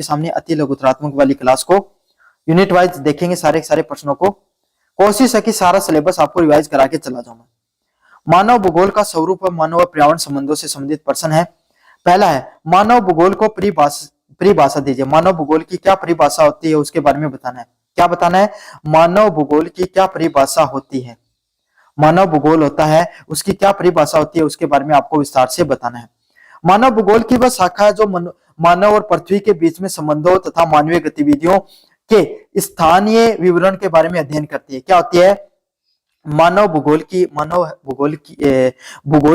के सामने अति लघुतरात्मक वाली क्लास को यूनिट वाइज देखेंगे, सारे के सारे प्रश्नों को। कोशिश है कि सारा सिलेबस आपको रिवाइज करा के चला जाऊं। मानव भूगोल का स्वरूप मानव और पर्यावरण संबंधों से संबंधित प्रश्न है। पहला है, मानव भूगोल को परिभाषा दीजिए। मानव भूगोल की क्या परिभाषा होती है उसके बारे में बताना है। क्या बताना है? मानव भूगोल की क्या परिभाषा होती है। मानव भूगोल होता है, उसकी क्या परिभाषा होती है उसके बारे में आपको विस्तार से बताना है। मानव भूगोल की वह शाखा है जो मानव और पृथ्वी के बीच में संबंधों तथा मानवीय गतिविधियों के स्थानीय विवरण के बारे में अध्ययन करती है। क्या होती है? मानव भूगोल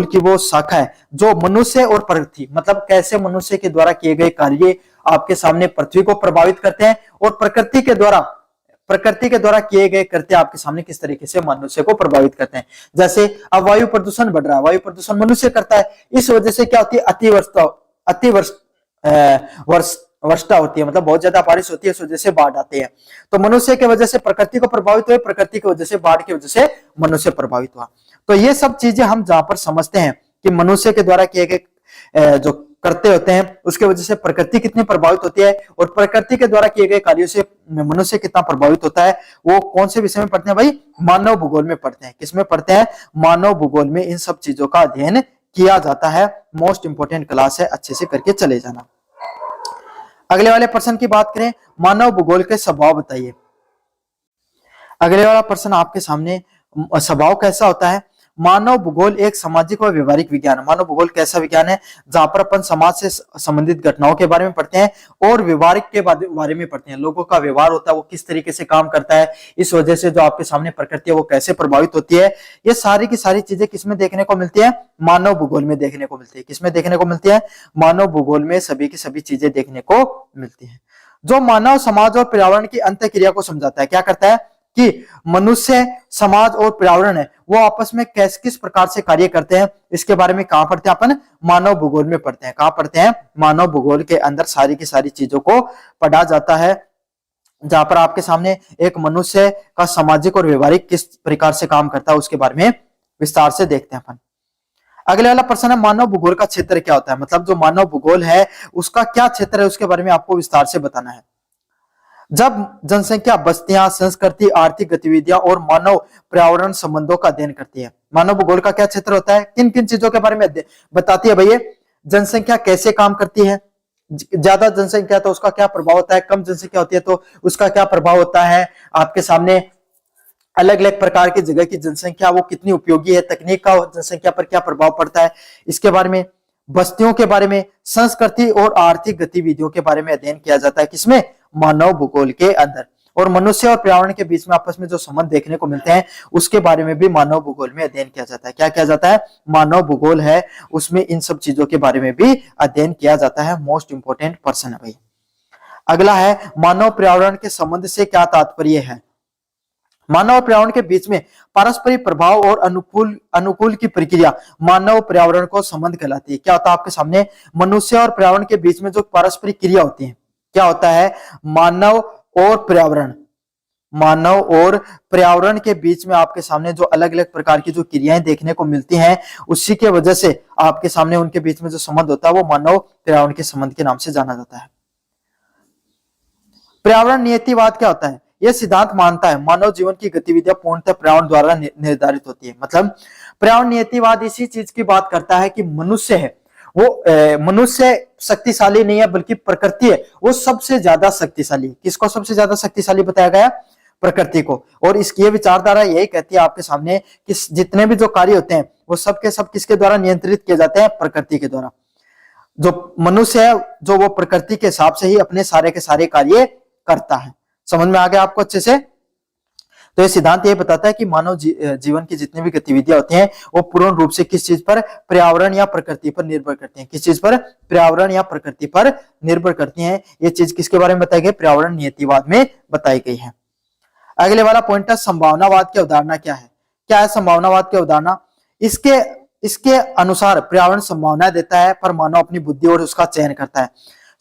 की वो शाखा है जो मनुष्य और प्रकृति, मतलब कैसे मनुष्य के द्वारा किए गए कार्य आपके सामने पृथ्वी को प्रभावित करते हैं और प्रकृति के द्वारा किए गए कृत्य आपके सामने किस तरीके से मनुष्य को प्रभावित करते हैं। जैसे अब वायु प्रदूषण बढ़ रहा है, वायु प्रदूषण मनुष्य करता है, इस वजह से क्या होती है? वर्षा होती है, मतलब बहुत ज्यादा बारिश होती है, इस वजह से बाढ़ आती है। तो मनुष्य की वजह से प्रकृति को प्रभावित हुए, प्रकृति की वजह से बाढ़ की वजह से मनुष्य प्रभावित हुआ। तो ये सब चीजें हम जहां पर समझते हैं कि मनुष्य के द्वारा किए गए जो करते होते हैं उसके वजह से प्रकृति कितनी प्रभावित होती है और प्रकृति के द्वारा किए गए कार्यों से मनुष्य कितना प्रभावित होता है, वो कौन से विषय में पढ़ते हैं भाई? मानव भूगोल में पढ़ते हैं। किसमें पढ़ते हैं? मानव भूगोल में इन सब चीजों का अध्ययन किया जाता है। मोस्ट इंपोर्टेंट क्लास है, अच्छे से करके चले जाना। अगले वाले प्रश्न की बात करें, मानव भूगोल के स्वभाव बताइए। अगले वाला प्रश्न आपके सामने, स्वभाव कैसा होता है? मानव भूगोल एक सामाजिक और व्यवहारिक विज्ञान है। मानव भूगोल कैसा विज्ञान है? जहां पर अपन समाज से संबंधित घटनाओं के बारे में पढ़ते हैं और व्यवहारिक के बारे में पढ़ते हैं। लोगों का व्यवहार होता है, वो किस तरीके से काम करता है, इस वजह से जो आपके सामने प्रकृति है वो कैसे प्रभावित होती है। ये सारी की सारी चीजें किसमें देखने को मिलती है? मानव भूगोल में देखने को मिलती है। किसमें देखने को मिलती है? मानव भूगोल में सभी की सभी चीजें देखने को मिलती है। जो मानव समाज और पर्यावरण की अंतःक्रिया को समझाता है। क्या करता है कि मनुष्य, समाज और पर्यावरण है वो आपस में किस प्रकार से कार्य करते हैं, इसके बारे में कहां पढ़ते हैं अपन? मानव भूगोल में पढ़ते हैं। कहां पढ़ते हैं? मानव भूगोल के अंदर सारी की सारी चीजों को पढ़ा जाता है, जहां पर आपके सामने एक मनुष्य का सामाजिक और व्यवहारिक किस प्रकार से काम करता है उसके बारे में विस्तार से देखते हैं अपन। अगले वाला प्रश्न है, मानव भूगोल का क्षेत्र क्या होता है? मतलब जो मानव भूगोल है उसका क्या क्षेत्र है उसके बारे में आपको विस्तार से बताना है। जब जनसंख्या, बस्तियां, संस्कृति, आर्थिक गतिविधियां और मानव पर्यावरण संबंधों का अध्ययन करती है। मानव भूगोल का क्या क्षेत्र होता है? किन किन चीजों के बारे में बताती है भैया? जनसंख्या कैसे काम करती है, ज्यादा जनसंख्या तो उसका क्या प्रभाव होता है, कम जनसंख्या होती है तो उसका क्या प्रभाव होता है, आपके सामने अलग अलग प्रकार की जगह की जनसंख्या वो कितनी उपयोगी है, तकनीक का जनसंख्या पर क्या प्रभाव पड़ता है, इसके बारे में, बस्तियों के बारे में, संस्कृति और आर्थिक गतिविधियों के बारे में अध्ययन किया जाता है। किसमें? मानव भूगोल के अंदर। और मनुष्य और पर्यावरण के बीच में आपस में जो संबंध देखने को मिलते हैं उसके बारे में भी मानव भूगोल में अध्ययन किया जाता है। क्या किया जाता है? मानव भूगोल है उसमें इन सब चीजों के बारे में भी अध्ययन किया जाता है। मोस्ट इंपोर्टेंट पर्सन है भाई। अगला है, मानव पर्यावरण के संबंध से क्या तात्पर्य है? मानव और पर्यावरण के बीच में पारस्परिक प्रभाव और अनुकूल की प्रक्रिया मानव पर्यावरण को संबंध कहलाती है। क्या होता है आपके सामने? मनुष्य और पर्यावरण के बीच में जो पारस्परिक क्रिया होती है, क्या होता है? मानव और पर्यावरण के बीच में आपके सामने जो अलग अलग प्रकार की जो क्रियाएं देखने को मिलती हैं उसी के वजह से आपके सामने उनके बीच में जो संबंध होता है वो मानव पर्यावरण के संबंध के नाम से जाना जाता है। पर्यावरण नियतिवाद क्या होता है? यह सिद्धांत मानता है मानव जीवन की गतिविधियां पूर्णतः पर्यावरण द्वारा निर्धारित होती है। मतलब पर्यावरण नियतिवाद इसी चीज की बात करता है कि मनुष्य है वो मनुष्य शक्तिशाली नहीं है बल्कि प्रकृति है वो सबसे ज्यादा शक्तिशाली है। किसको सबसे ज्यादा शक्तिशाली बताया गया? प्रकृति को। और इसकी ये विचारधारा यही कहती है आपके सामने कि जितने भी जो कार्य होते हैं वो सब के सब किसके द्वारा नियंत्रित किए जाते हैं? प्रकृति के द्वारा। जो मनुष्य है जो वो प्रकृति के हिसाब से ही अपने सारे के सारे कार्य करता है। समझ में आ गया आपको अच्छे से? तो ये सिद्धांत ये बताता है कि मानव जीवन की जितनी भी गतिविधियां होती हैं वो पूर्ण रूप से किस चीज पर? पर्यावरण या प्रकृति पर निर्भर करती हैं। किस चीज पर? पर्यावरण या प्रकृति पर निर्भर करती हैं। ये चीज किसके बारे में बताई गई? पर्यावरण नियतिवाद में बताई गई है। अगले वाला पॉइंट है, संभावनावाद की अवधारणा क्या है? क्या है संभावनावाद की अवधारणा? इसके अनुसार पर्यावरण संभावनाएं देता है पर मानव अपनी बुद्धि और उसका चयन करता है।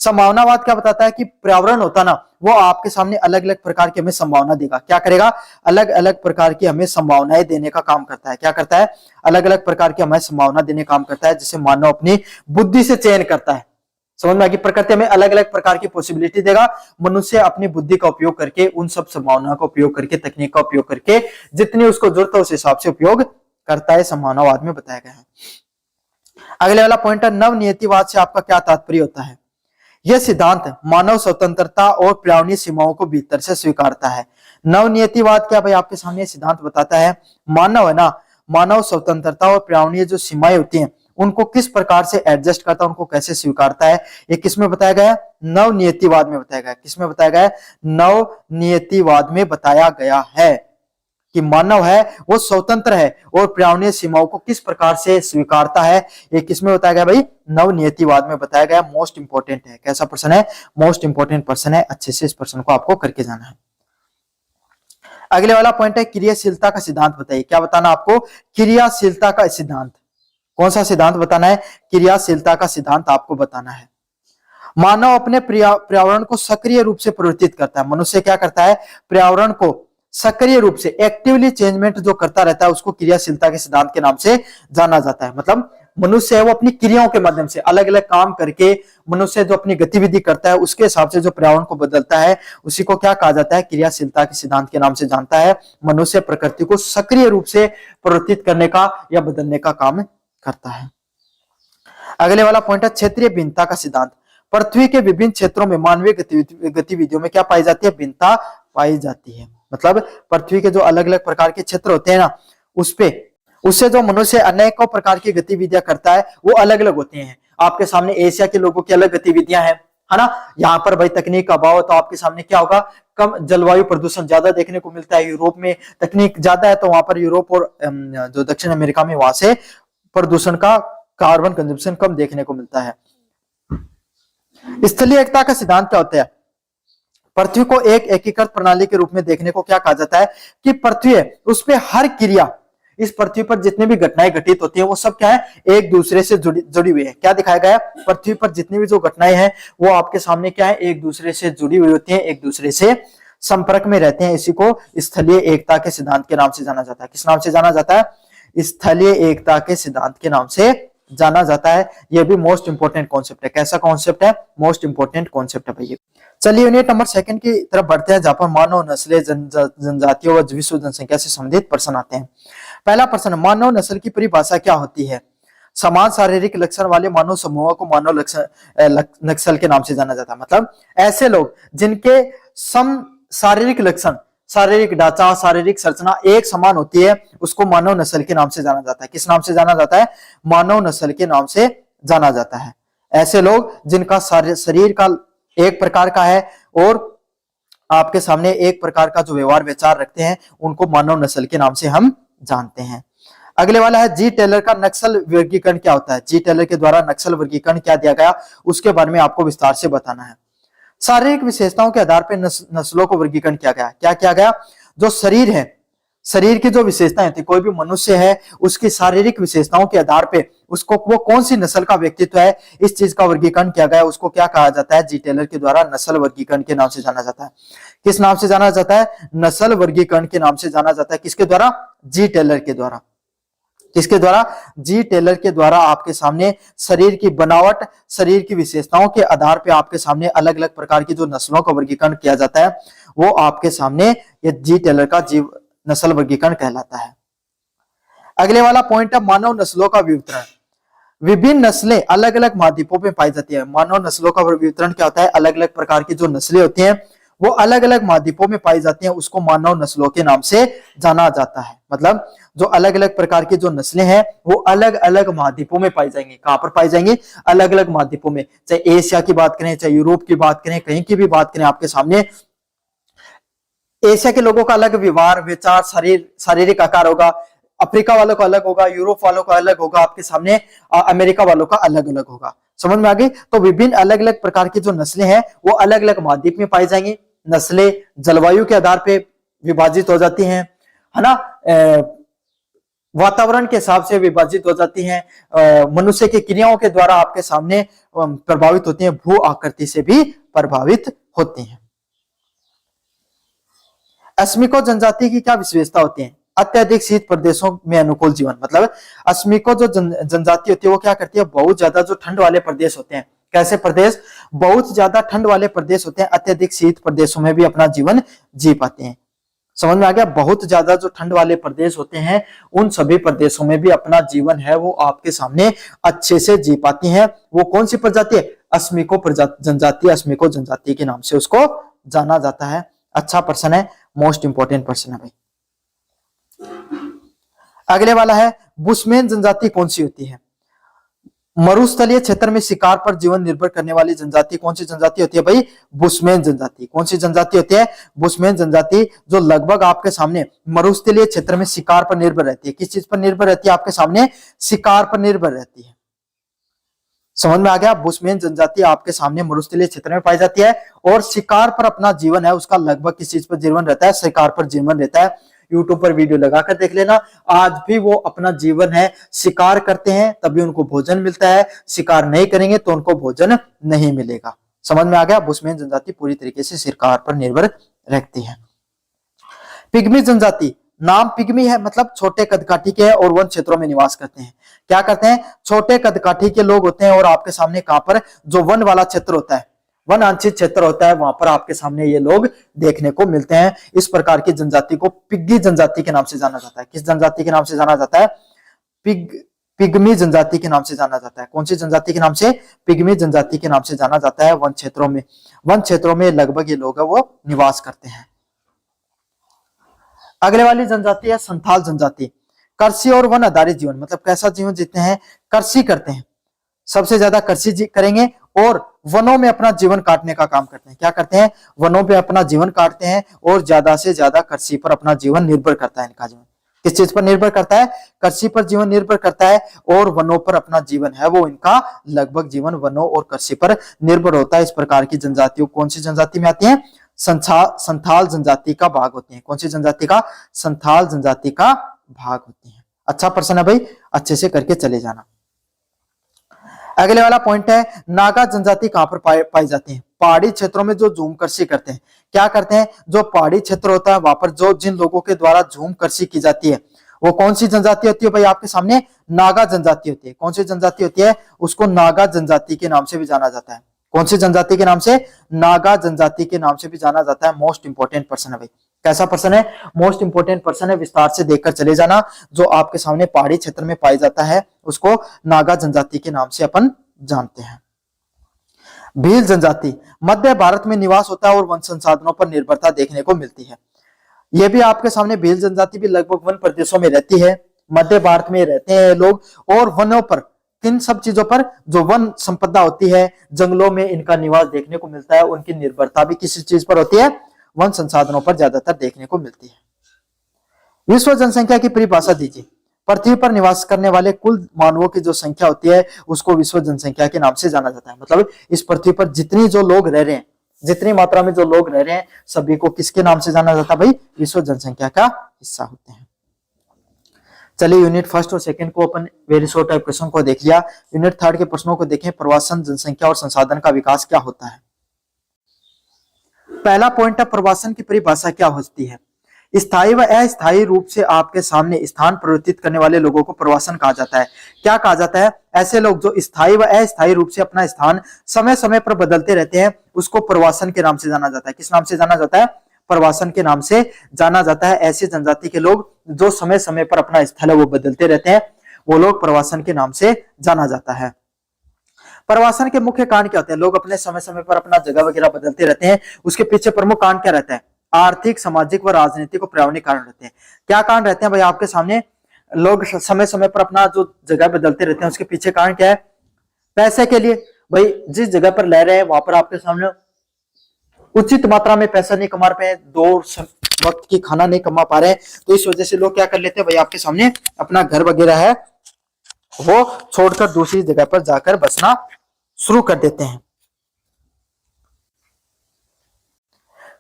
संभावनावाद क्या बताता है कि पर्यावरण होता ना वो आपके सामने अलग अलग प्रकार की हमें संभावना देगा। क्या करेगा? अलग अलग प्रकार की हमें संभावनाएं देने का काम करता है। क्या करता है? अलग अलग प्रकार की हमें संभावना देने का काम करता है जिसे मानव अपनी बुद्धि से चयन करता है। समझ में आ गई। प्रकृति में अलग अलग प्रकार की पॉसिबिलिटी देगा, मनुष्य अपनी बुद्धि का उपयोग करके, उन सब संभावनाओं का उपयोग करके, तकनीक का उपयोग करके जितनी उसको जरूरत है उस हिसाब से उपयोग करता है, संभावनावाद में बताया गया है। अगले वाला पॉइंट है नवनियतिवाद से आपका क्या तात्पर्य होता है। यह सिद्धांत मानव स्वतंत्रता और पर्यावरणीय सीमाओं को भीतर से स्वीकारता है। नवनियतिवाद क्या भाई, आपके सामने सिद्धांत बताता है मानव है ना, मानव स्वतंत्रता और पर्यावरणीय जो सीमाएं होती हैं उनको किस प्रकार से एडजस्ट करता है, उनको कैसे स्वीकारता है, ये किसमें बताया गया है, नवनियतिवाद में बताया गया है। किसमें बताया गया है, नवनियतिवाद में बताया गया है कि मानव है वो स्वतंत्र है और पर्यावरणीय सीमाओं को किस प्रकार से स्वीकारता है, ये किसमें बताया गया भाई, नवनियतिवाद में बताया गया। मोस्ट इंपोर्टेंट है, कैसा प्रश्न है, मोस्ट इंपोर्टेंट प्रश्न है, अच्छे से इस प्रश्न को आपको करके जाना है। अगले वाला पॉइंट है क्रियाशीलता का सिद्धांत बताइए। क्या बताना आपको, क्रियाशीलता का सिद्धांत, कौन सा सिद्धांत बताना है, क्रियाशीलता का सिद्धांत आपको बताना है। मानव अपने पर्यावरण को सक्रिय रूप से परिवर्तित करता है। मनुष्य क्या करता है, पर्यावरण को सक्रिय रूप से एक्टिवली चेंजमेंट जो करता रहता है उसको क्रियाशीलता के सिद्धांत के नाम से जाना जाता है। मतलब मनुष्य है वो अपनी क्रियाओं के माध्यम से अलग अलग काम करके मनुष्य जो अपनी गतिविधि करता है उसके हिसाब से जो पर्यावरण को बदलता है उसी को क्या कहा जाता है, क्रियाशीलता के सिद्धांत के नाम से जानता है। मनुष्य प्रकृति को सक्रिय रूप से परिवर्तित करने का या बदलने का काम करता है। अगले वाला पॉइंट है क्षेत्रीय भिन्नता का सिद्धांत। पृथ्वी के विभिन्न क्षेत्रों में मानवीय गतिविधियों में क्या पाई जाती है, भिन्नता पाई जाती है। मतलब पृथ्वी के जो अलग अलग प्रकार के क्षेत्र होते हैं ना, उससे जो मनुष्य अनेकों प्रकार की गतिविधियां करता है वो अलग अलग होती हैं। आपके सामने एशिया के लोगों की अलग गतिविधियां हैं, है ना। यहाँ पर भाई तकनीक का अभाव, तो आपके सामने क्या होगा, कम जलवायु प्रदूषण ज्यादा देखने को मिलता है। यूरोप में तकनीक ज्यादा है तो वहां पर यूरोप और जो दक्षिण अमेरिका में वहां से प्रदूषण का कार्बन कंजम्पशन कम देखने को मिलता है। स्थलीय एकता का सिद्धांत क्या होता है, पृथ्वी को एक एकीकृत प्रणाली के रूप में देखने को क्या कहा जाता है कि पृथ्वी है उस पे हर क्रिया, इस पृथ्वी पर जितनी भी घटनाएं घटित होती हैं वो सब क्या है, एक दूसरे से जुड़ी हुई है। क्या दिखाया गया है, पृथ्वी पर जितनी भी जो घटनाएं हैं वो आपके सामने क्या है, एक दूसरे से जुड़ी हुई होती हैं, एक दूसरे से संपर्क में रहते हैं। इसी को स्थलीय एकता के सिद्धांत के नाम से जाना जाता है। किस नाम से जाना जाता है, स्थलीय एकता के सिद्धांत के नाम से जाना जाता है। यह भी मोस्ट इंपोर्टेंट कॉन्सेप्ट है। कैसा कॉन्सेप्ट है, मोस्ट इंपोर्टेंट कॉन्सेप्ट है भैया। चलिए यूनिट नंबर 2 की तरफ बढ़ते हैं, जहां पर मानव नस्लें, जनजातियों व विश्व जनसंख्या से संबंधित प्रश्न आते हैं। पहला प्रश्न, मानव नस्ल की परिभाषा क्या होती है। समान शारीरिक लक्षण वाले मानव समूहों को मानव नस्ल के नाम से जाना जाता है। मतलब ऐसे लोग जिनके सम शारीरिक लक्षण, शारीरिक ढांचा, शारीरिक संरचना एक समान होती है उसको मानव नस्ल के नाम से जाना जाता है। किस नाम से जाना जाता है, मानव नस्ल के नाम से जाना जाता है। ऐसे लोग जिनका शरीर का एक प्रकार का है और आपके सामने एक प्रकार का जो व्यवहार विचार रखते हैं उनको मानव नस्ल के नाम से हम जानते हैं। अगले वाला है जी टेलर का नक्सल वर्गीकरण क्या होता है। जी टेलर के द्वारा नक्सल वर्गीकरण क्या दिया गया उसके बारे में आपको विस्तार से बताना है। शारीरिक विशेषताओं के आधार पर नस्लों को वर्गीकरण किया गया। क्या किया गया, जो शरीर है, शरीर की जो विशेषताएं थी, कोई भी मनुष्य है उसकी शारीरिक विशेषताओं के आधार पे उसको वो कौन सी नस्ल का व्यक्तित्व है इस चीज का वर्गीकरण किया गया। उसको क्या कहा जाता है, जी टेलर के द्वारा नस्ल वर्गीकरण के नाम से जाना जाता है। किस नाम से जाना जाता है, नस्ल वर्गीकरण के नाम से जाना जाता है। किसके द्वारा, जी टेलर के द्वारा। किसके द्वारा, जी टेलर के द्वारा आपके सामने शरीर की बनावट, शरीर की विशेषताओं के आधार पे आपके सामने अलग अलग प्रकार की जो नस्लों का वर्गीकरण किया जाता है वो आपके सामने ये जी टेलर का जीव नस्ल वर्गीकरण कहलाता है। अगले वाला पॉइंट है मानव नस्लों का वितरण। विभिन्न नस्लें अलग अलग महाद्वीपों में पाई जाती है। मानव नस्लों का वितरण क्या होता है, अलग अलग प्रकार की जो नस्लें होती हैं वो अलग अलग महाद्वीपों में पाई जाती हैं, उसको मानव नस्लों के नाम से जाना जाता है। मतलब जो अलग अलग प्रकार की जो नस्लें हैं वो अलग अलग महाद्वीपों में पाई जाएंगी। कहां पर पाई जाएंगी, अलग अलग महाद्वीपों में। चाहे एशिया की बात करें, चाहे यूरोप की बात करें, कहीं की भी बात करें, आपके सामने एशिया के लोगों का अलग व्यवहार विचार, शारीरिक आकार होगा, अफ्रीका वालों का अलग होगा, यूरोप वालों का अलग होगा, आपके सामने अमेरिका वालों का अलग अलग होगा। समझ में आ गई। तो विभिन्न अलग अलग प्रकार की जो नस्लें हैं वो अलग अलग महाद्वीप में पाई जाएंगी। नस्लें जलवायु के आधार पे विभाजित हो जाती हैं, है ना, वातावरण के हिसाब से विभाजित हो जाती हैं, मनुष्य की क्रियाओं के द्वारा आपके सामने प्रभावित होती हैं, भू आकृति से भी प्रभावित होती हैं। अस्मिको जनजाति की क्या विशेषता होती है, अत्यधिक शीत प्रदेशों में अनुकूल जीवन। मतलब अस्मिको जो जनजाति होती है वो क्या करती है, बहुत ज्यादा जो ठंड वाले प्रदेश होते हैं, कैसे प्रदेश? बहुत ज्यादा ठंड वाले प्रदेश होते हैं, अत्यधिक शीत प्रदेशों में भी अपना जीवन जी पाते हैं। समझ में आ गया? बहुत ज्यादा जो ठंड वाले प्रदेश होते हैं उन सभी प्रदेशों में भी अपना जीवन है वो आपके सामने अच्छे से जी पाती हैं। वो कौन सी प्रजाति है? अश्मिको जनजाति, अश्मिको जनजाति के नाम से उसको जाना जाता है। अच्छा प्रश्न है, मोस्ट इंपोर्टेंट प्रश्न है भाई। अगले वाला है, बुशमैन जनजाति कौन सी होती है? मरुस्थलीय क्षेत्र में शिकार पर जीवन निर्भर करने वाली जनजाति कौन सी जनजाति होती है भाई? बुशमैन जनजाति। कौन सी जनजाति होती है? बुशमैन जनजाति, जो लगभग आपके सामने मरुस्थलीय क्षेत्र में शिकार पर निर्भर रहती है। किस चीज पर निर्भर रहती है? आपके सामने शिकार पर निर्भर रहती है। समझ में आ गया? बुशमैन जनजाति आपके सामने मरुस्थलीय क्षेत्र में पाई जाती है और शिकार पर अपना जीवन है उसका लगभग किस चीज पर जीवन रहता है? शिकार पर जीवन रहता है। यूट्यूब पर वीडियो लगाकर देख लेना, आज भी वो अपना जीवन है शिकार करते हैं तभी उनको भोजन मिलता है, शिकार नहीं करेंगे तो उनको भोजन नहीं मिलेगा। समझ में आ गया? बुशमैन जनजाति पूरी तरीके से शिकार पर निर्भर रहती है। पिग्मी जनजाति, नाम पिग्मी है मतलब छोटे कदकाठी के हैं और वन क्षेत्रों में निवास करते हैं। क्या करते हैं? छोटे कदकाठी के लोग होते हैं और आपके सामने कहां पर? जो वन वाला क्षेत्र होता है, वन आंशिक क्षेत्र होता है, वहां पर आपके सामने ये लोग देखने को मिलते हैं। इस प्रकार की जनजाति को पिग्गी जनजाति के नाम से जाना जाता है। किस जनजाति के नाम से जाना जाता है? पिग्मी जनजाति के नाम से जाना जाता है। कौन सी जनजाति के नाम से? पिग्मी जनजाति के नाम से जाना जाता है। वन क्षेत्रों में लगभग ये लोग है वो निवास करते हैं। अगले वाली जनजाति है संथाल जनजाति। कृषि और वन आधारित जीवन, मतलब कैसा जीवन जीते हैं? कृषि करते हैं, सबसे ज्यादा कृषि करेंगे और वनों में अपना जीवन काटने का काम करते हैं। क्या करते हैं? वनों पे अपना जीवन काटते हैं और ज्यादा से ज्यादा कृषि पर अपना जीवन निर्भर करता है। इनका जीवन किस चीज पर निर्भर करता है? कृषि पर जीवन निर्भर करता है और वनों पर अपना जीवन है वो इनका लगभग जीवन वनों और कृषि पर निर्भर होता है। इस प्रकार की जनजातियों कौन सी जनजाति में आती है? संथाल जनजाति का भाग होती है। कौन सी जनजाति का? संथाल जनजाति का भाग होती है। अच्छा प्रश्न है भाई, अच्छे से करके चले जाना। अगले वाला पॉइंट है, नागा जनजाति कहां पर पाई जाती है? पहाड़ी क्षेत्रों में जो झूम कृषि करते हैं। क्या करते हैं? जो पहाड़ी क्षेत्र होता है वहां पर जो जिन लोगों के द्वारा झूम कृषि की जाती है वो कौन सी जनजाति होती है भाई? आपके सामने नागा जनजाति होती है। कौन सी जनजाति होती है? उसको नागा जनजाति के नाम से भी जाना जाता है। कौन सी जनजाति के नाम से? नागा जनजाति के नाम से भी जाना जाता है। मोस्ट इंपोर्टेंट पर्सन है भाई। कैसा पर्सन है? मोस्ट इंपोर्टेंट पर्सन है, विस्तार से देखकर चले जाना। जो आपके सामने पहाड़ी क्षेत्र में पाई जाता है उसको नागा जनजाति के नाम से अपन जानते हैं। भील जनजाति मध्य भारत में निवास होता है और वन संसाधनों पर निर्भरता देखने को मिलती है। यह भी आपके सामने भील जनजाति भी लगभग वन प्रदेशों में रहती है, मध्य भारत में रहते हैं लोग और वनों पर, किन सब चीजों पर? जो वन संपदा होती है, जंगलों में इनका निवास देखने को मिलता है। उनकी निर्भरता भी किसी चीज पर होती है? वन संसाधनों पर ज्यादातर देखने को मिलती है। विश्व जनसंख्या की परिभाषा दीजिए। पृथ्वी पर निवास करने वाले कुल मानवों की जो संख्या होती है उसको विश्व जनसंख्या के नाम से जाना जाता है। मतलब इस पृथ्वी पर जितनी जो लोग रह रहे हैं, जितनी मात्रा में जो लोग रह रहे हैं सभी को किसके नाम से जाना जाता है भाई? विश्व जनसंख्या का हिस्सा होते हैं। चलिए यूनिट फर्स्ट और सेकंड को अपन वेरी शॉर्ट टाइप क्वेश्चन को देख लिया। यूनिट थर्ड के प्रश्नों को देखें। प्रवासन, जनसंख्या और संसाधन का विकास क्या होता है? पहला पॉइंट है प्रवासन की परिभाषा क्या होती है? स्थायी व अस्थायी रूप से आपके सामने स्थान परिवर्तित करने वाले लोगों को प्रवासन कहा जाता है। क्या कहा जाता है? ऐसे लोग जो स्थायी व अस्थायी रूप से अपना स्थान समय समय पर बदलते रहते हैं उसको प्रवासन के नाम से जाना जाता है। किस नाम से जाना जाता है? प्रवासन के नाम से जाना जाता है। ऐसी जनजाति के लोग जो समय समय पर अपना स्थल है वो बदलते रहते हैं, वो लोग प्रवासन के नाम से जाना जाता है। प्रवासन के मुख्य कारण क्या होते हैं? लोग अपने समय समय पर अपना जगह वगैरह बदलते रहते हैं, उसके पीछे प्रमुख कारण क्या रहता है? आर्थिक, सामाजिक व राजनीतिक और पर्यावरणिक कारण रहते हैं। क्या कारण रहते हैं भाई आपके सामने? लोग समय समय पर अपना जो जगह बदलते रहते हैं उसके पीछे कारण क्या है? पैसे के लिए। भाई जिस जगह पर रह रहे हैं वहां पर आपके सामने उचित मात्रा में पैसा नहीं कमा रहे हैं, दो वक्त की खाना नहीं कमा पा रहे हैं, तो इस वजह से लोग क्या कर लेते हैं भाई आपके सामने अपना घर वगैरह है वो छोड़कर दूसरी जगह पर जाकर बसना शुरू कर देते हैं।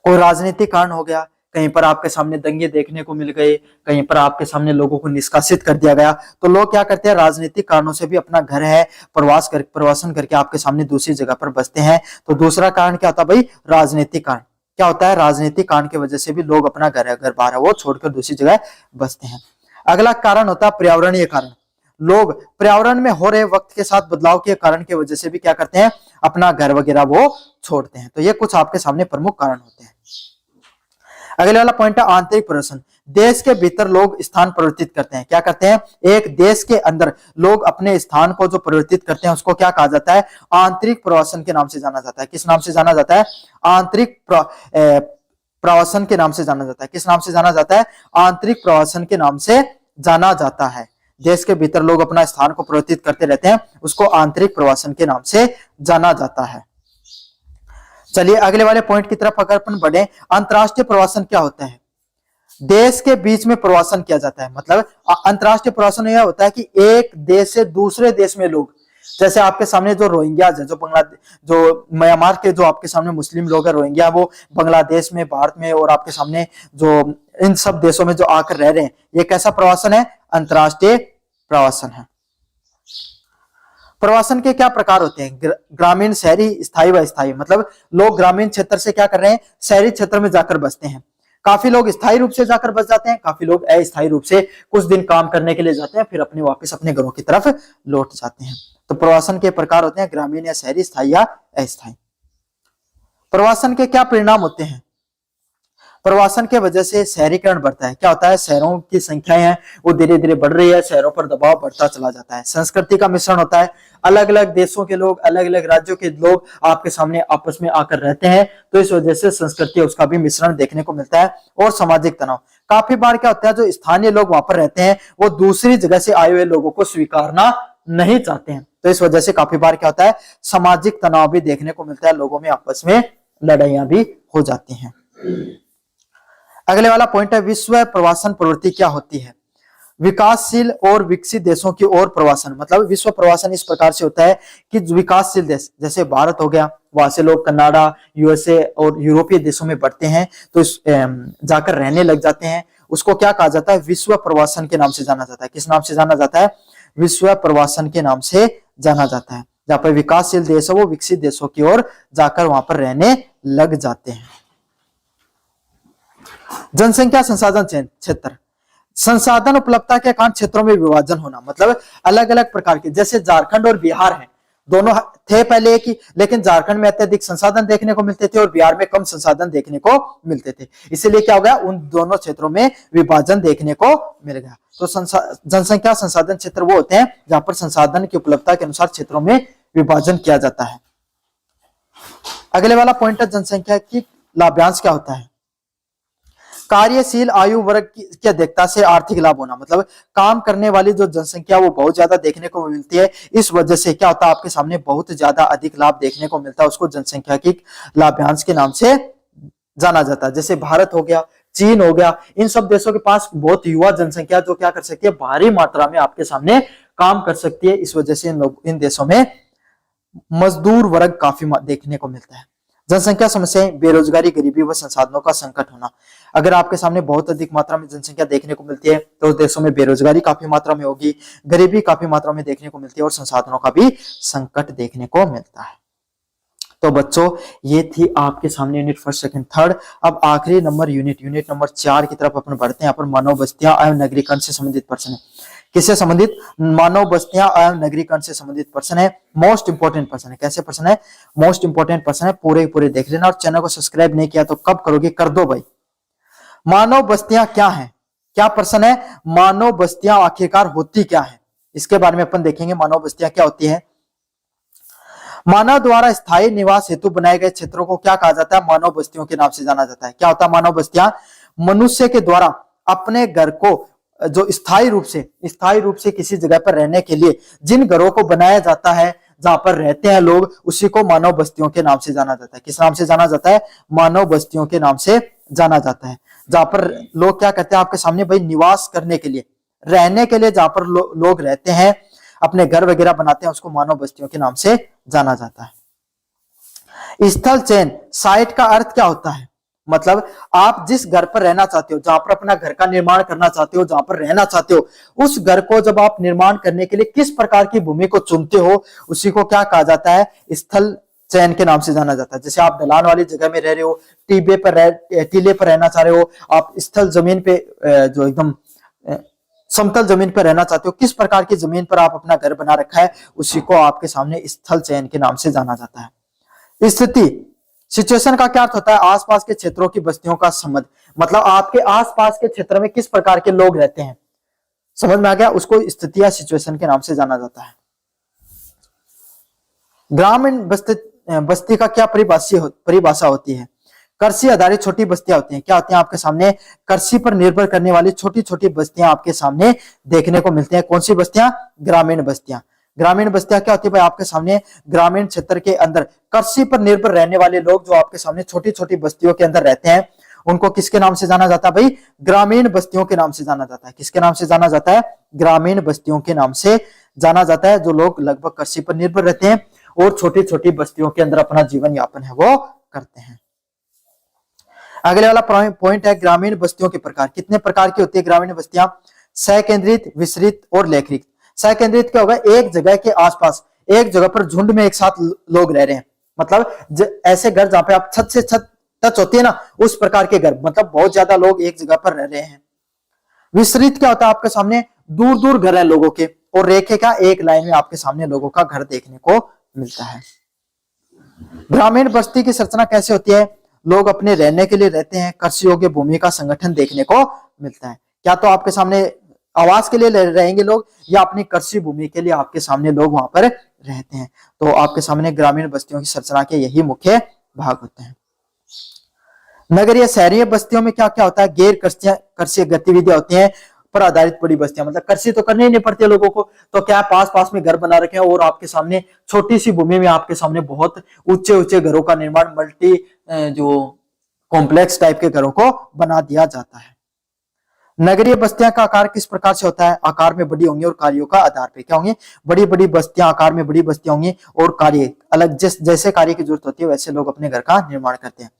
कोई राजनीतिक कारण हो गया, कहीं पर आपके सामने दंगे देखने को मिल गए, कहीं पर आपके सामने लोगों को निष्कासित कर दिया गया, तो लोग क्या करते हैं? राजनीतिक कारणों से भी अपना घर है प्रवासन करके आपके सामने दूसरी जगह पर बसते हैं। तो दूसरा कारण क्या होता है भाई? राजनीतिक कारण। क्या होता है? राजनीतिक कारण की वजह से भी लोग अपना घर बार है वो छोड़कर दूसरी जगह बसते हैं। अगला कारण होता है पर्यावरणीय कारण। लोग पर्यावरण में हो रहे वक्त के साथ बदलाव के कारण की वजह से भी क्या करते हैं, अपना घर वगैरह वो छोड़ते हैं। तो ये कुछ आपके सामने प्रमुख कारण होते हैं। अगले वाला पॉइंट है आंतरिक प्रवासन। देश के भीतर लोग स्थान परिवर्तित करते हैं। क्या करते हैं, एक देश के अंदर लोग अपने स्थान को जो परिवर्तित करते हैं उसको क्या कहा जाता है, आंतरिक प्रवासन के नाम से जाना जाता है। किस नाम से जाना जाता है, आंतरिक प्रवासन के नाम से जाना जाता है। किस नाम से जाना जाता है, आंतरिक प्रवासन के नाम से जाना जाता है। देश के भीतर लोग अपना स्थान को परिवर्तित करते रहते हैं, उसको आंतरिक प्रवासन के नाम से जाना जाता है। चलिए अगले वाले पॉइंट की तरफ अगर अपन बढ़े, अंतरराष्ट्रीय प्रवासन क्या होता है, देश के बीच में प्रवासन किया जाता है। मतलब अंतरराष्ट्रीय प्रवासन यह होता है कि एक देश से दूसरे देश में लोग, जैसे आपके सामने जो रोहिंग्याज है, जो बांग्लादेश, जो म्यांमार के जो आपके सामने मुस्लिम लोग हैं रोहिंग्या, वो बांग्लादेश में, भारत में और आपके सामने जो इन सब देशों में जो आकर रह रहे हैं, ये कैसा प्रवासन है, अंतरराष्ट्रीय प्रवासन है। प्रवासन के क्या प्रकार होते हैं, ग्रामीण, शहरी, स्थायी व अस्थायी। मतलब लोग ग्रामीण क्षेत्र से क्या कर रहे हैं, शहरी क्षेत्र में जाकर बसते हैं। काफी लोग स्थायी रूप से जाकर बस जाते हैं, काफी लोग अस्थायी रूप से कुछ दिन काम करने के लिए जाते हैं, फिर अपने वापस अपने घरों की तरफ लौट जाते हैं। तो प्रवासन के प्रकार होते हैं ग्रामीण या शहरी, स्थायी या अस्थायी। प्रवासन के क्या परिणाम होते हैं, प्रवासन के वजह से शहरीकरण बढ़ता है। क्या होता है, शहरों की संख्या है वो धीरे धीरे बढ़ रही है, शहरों पर दबाव बढ़ता चला जाता है। संस्कृति का मिश्रण होता है, अलग अलग देशों के लोग, अलग अलग राज्यों के लोग आपके सामने आपस में आकर रहते हैं, तो इस वजह से संस्कृति उसका भी मिश्रण देखने को मिलता है। और सामाजिक तनाव, काफी बार क्या होता है, जो स्थानीय लोग वहां पर रहते हैं वो दूसरी जगह से आए हुए लोगों को स्वीकारना नहीं चाहते हैं, तो इस वजह से काफी बार क्या होता है, सामाजिक तनाव भी देखने को मिलता है, लोगों में आपस में लड़ाइयां भी हो जाती हैं। अगले वाला पॉइंट है विश्व प्रवासन प्रवृत्ति क्या होती है, विकासशील और विकसित देशों की ओर प्रवासन। मतलब विश्व प्रवासन इस प्रकार से होता है कि विकासशील देश जैसे भारत हो गया, वहां से लोग कनाडा, यूएसए और यूरोपीय देशों में बढ़ते हैं, तो जाकर रहने लग जाते हैं, उसको क्या कहा जाता है, विश्व प्रवासन के नाम से जाना जाता है। किस नाम से जाना जाता है, विश्व प्रवासन के नाम से जाना जाता है। जहां पर विकासशील देश है वो विकसित देशों की ओर जाकर वहां पर रहने लग जाते हैं। जनसंख्या संसाधन क्षेत्र, संसाधन उपलब्धता के कारण क्षेत्रों में विभाजन होना। मतलब अलग अलग प्रकार के, जैसे झारखंड और बिहार है, दोनों थे पहले एक ही, लेकिन झारखंड में अत्यधिक संसाधन देखने को मिलते थे और बिहार में कम संसाधन देखने को मिलते थे, इसलिए क्या हो गया, उन दोनों क्षेत्रों में विभाजन देखने को मिल गया। तो जनसंख्या संसाधन क्षेत्र वो होते हैं जहां पर संसाधन की उपलब्धता के अनुसार क्षेत्रों में विभाजन किया जाता है। अगले वाला पॉइंट है जनसंख्या की लाभांश क्या होता है, कार्यशील आयु वर्ग की अधिकता से आर्थिक लाभ होना। मतलब काम करने वाली जो जनसंख्या वो बहुत ज्यादा देखने को मिलती है, इस वजह से क्या होता है, आपके सामने बहुत ज्यादा अधिक लाभ देखने को मिलता है, उसको जनसंख्या की लाभांश के नाम से जाना जाता है। जैसे भारत हो गया, चीन हो गया, इन सब देशों के पास बहुत युवा जनसंख्या जो क्या कर सकती है, भारी मात्रा में आपके सामने काम कर सकती है, इस वजह से इन देशों में मजदूर वर्ग काफी देखने को मिलता है। जनसंख्या समस्याएं, बेरोजगारी, गरीबी व संसाधनों का संकट होना। अगर आपके सामने बहुत अधिक मात्रा में जनसंख्या देखने को मिलती है तो उस देशों में बेरोजगारी काफी मात्रा में होगी, गरीबी काफी मात्रा में देखने को मिलती है और संसाधनों का भी संकट देखने को मिलता है। तो बच्चों ये थी आपके सामने यूनिट फर्स्ट, सेकंड, थर्ड। अब आखिरी नंबर यूनिट नंबर 4 की तरफ अपन बढ़ते हैं। यहाँ पर मानव बस्तियां एवं नगरीकरण से संबंधित प्रश्न है। किससे संबंधित, मानव बस्तियां एवं नगरीकरण से संबंधित प्रश्न है। मोस्ट इंपोर्टेंट प्रश्न है। कैसे प्रश्न है, मोस्ट इंपोर्टेंट प्रश्न है, पूरे देख लेना। और चैनल को सब्सक्राइब नहीं किया तो कब करोगे, कर दो भाई। मानव बस्तियां क्या है, क्या प्रश्न है, मानव बस्तियां आखिरकार होती क्या है, इसके बारे में अपन देखेंगे। मानव बस्तियां क्या होती है, मानव द्वारा स्थायी निवास हेतु बनाए गए क्षेत्रों को क्या कहा जाता है, मानव बस्तियों के नाम से जाना जाता है। क्या होता है मानव बस्तियां, मनुष्य के द्वारा अपने घर को जो स्थायी रूप से किसी जगह पर रहने के लिए जिन घरों को बनाया जाता है, जहां पर रहते हैं लोग, उसी को मानव बस्तियों के नाम से जाना जाता है। किस नाम से जाना जाता है, मानव बस्तियों के नाम से जाना जाता है। जहां पर लोग क्या कहते हैं आपके सामने भाई, निवास करने के लिए, रहने के लिए जहां पर लोग रहते हैं, अपने घर वगैरह बनाते हैं, उसको मानव बस्तियों के नाम से जाना जाता है। स्थल चयन, साइट का अर्थ क्या होता है, मतलब आप जिस घर पर रहना चाहते हो, जहां पर अपना घर का निर्माण करना चाहते हो, जहां पर रहना चाहते हो, उस घर को जब आप निर्माण करने के लिए किस प्रकार की भूमि को चुनते हो, उसी को क्या कहा जाता है, स्थल चयन के नाम से जाना जाता है। जैसे आप ढलान वाली जगह में रह रहे हो, टीले पर रहना चाह रहे हो, आप स्थल जमीन पे जो एकदम समतल जमीन पर रहना चाहते हो, किस प्रकार की जमीन पर आप अपना घर बना रखा है, उसी को आपके सामने स्थल चयन के नाम से जाना जाता है। स्थिति, सिचुएशन का क्या अर्थ होता है? आसपास के क्षेत्रों की बस्तियों का संबंध, मतलब आपके आसपास के क्षेत्र में किस प्रकार के लोग रहते हैं, समझ में आ गया, उसको स्थिति या सिचुएशन के नाम से जाना जाता है। ग्रामीण बस्ती का क्या परिभाषा होती है? कृषि आधारित छोटी बस्तियां होती हैं। क्या होती हैं? आपके सामने कृषि पर निर्भर करने वाली छोटी छोटी बस्तियां आपके सामने देखने को मिलती हैं। कौन सी बस्तियां? ग्रामीण बस्तियां। ग्रामीण बस्तियां क्या होती है भाई? आपके सामने ग्रामीण क्षेत्र के अंदर कृषि पर निर्भर रहने वाले लोग जो आपके सामने छोटी छोटी बस्तियों के अंदर रहते हैं, उनको किसके नाम से जाना जाता है भाई? ग्रामीण बस्तियों के नाम से जाना जाता है। किसके नाम से जाना जाता है? ग्रामीण बस्तियों के नाम से जाना जाता है। जो लोग लगभग कृषि पर निर्भर रहते हैं और छोटी छोटी बस्तियों के अंदर अपना जीवन यापन है वो करते हैं। अगले वाला पॉइंट है ग्रामीण बस्तियों के प्रकार। कितने प्रकार की होती है ग्रामीण बस्तियां? सहकेंद्रित, विस्तृत और लेखरित। सहकेंद्रित क्या होगा? एक जगह के आसपास, एक जगह पर झुंड में एक साथ लोग रह रहे हैं, मतलब ऐसे घर जहां पे आप छत से छत टच होती है ना, उस प्रकार के घर, मतलब बहुत ज्यादा लोग एक जगह पर रह रहे हैं। विस्तृत क्या होता है? आपके सामने दूर दूर घर है लोगों के, और रेखे का एक लाइन में आपके सामने लोगों का घर देखने को मिलता है। ग्रामीण बस्ती की संरचना कैसे होती है? लोग अपने रहने के लिए रहते हैं, कृषि योग्य भूमि का संगठन देखने को मिलता है। क्या तो आपके सामने आवास के लिए रहेंगे लोग, या अपनी कृषि भूमि के लिए आपके सामने लोग वहां पर रहते हैं। तो आपके सामने ग्रामीण बस्तियों की संरचना के यही मुख्य भाग होते हैं। नगरीय शहरीय बस्तियों में क्या क्या होता है? गैर कृषि गतिविधियां होती हैं पर आधारित बड़ी बस्तियां, मतलब कृषि तो करनी ही नहीं पड़ती लोगों को, तो क्या पास पास में घर बना रखे हैं और आपके सामने छोटी सी भूमि में आपके सामने बहुत ऊंचे ऊंचे घरों का निर्माण, मल्टी जो कॉम्प्लेक्स टाइप के घरों को बना दिया जाता है। नगरीय बस्तियां का आकार किस प्रकार से होता है? आकार में बड़ी होंगी और कार्यों का आधार पे क्या होंगे? बड़ी बड़ी बस्तियां, आकार में बड़ी बस्तियां होंगी और कार्य अलग, जैसे कार्य की जरूरत होती है वैसे लोग अपने घर का निर्माण करते हैं।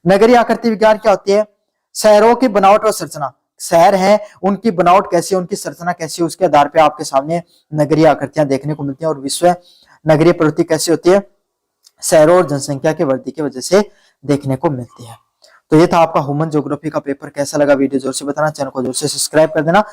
नगरीय आकृति विज्ञान क्या होती है? शहरों की बनावट और संरचना, शहर है उनकी बनावट कैसी है, उनकी संरचना कैसी है, उसके आधार पे आपके सामने नगरीय आकृतियां देखने को मिलती हैं। और विश्व नगरीय प्रवृत्ति कैसी होती है? शहरों और जनसंख्या की वृद्धि की वजह से देखने को मिलती है। तो ये था आपका ह्यूमन ज्योग्राफी का पेपर। कैसा लगा वीडियो जोर से बताना, चैनल को जोर से सब्सक्राइब कर देना।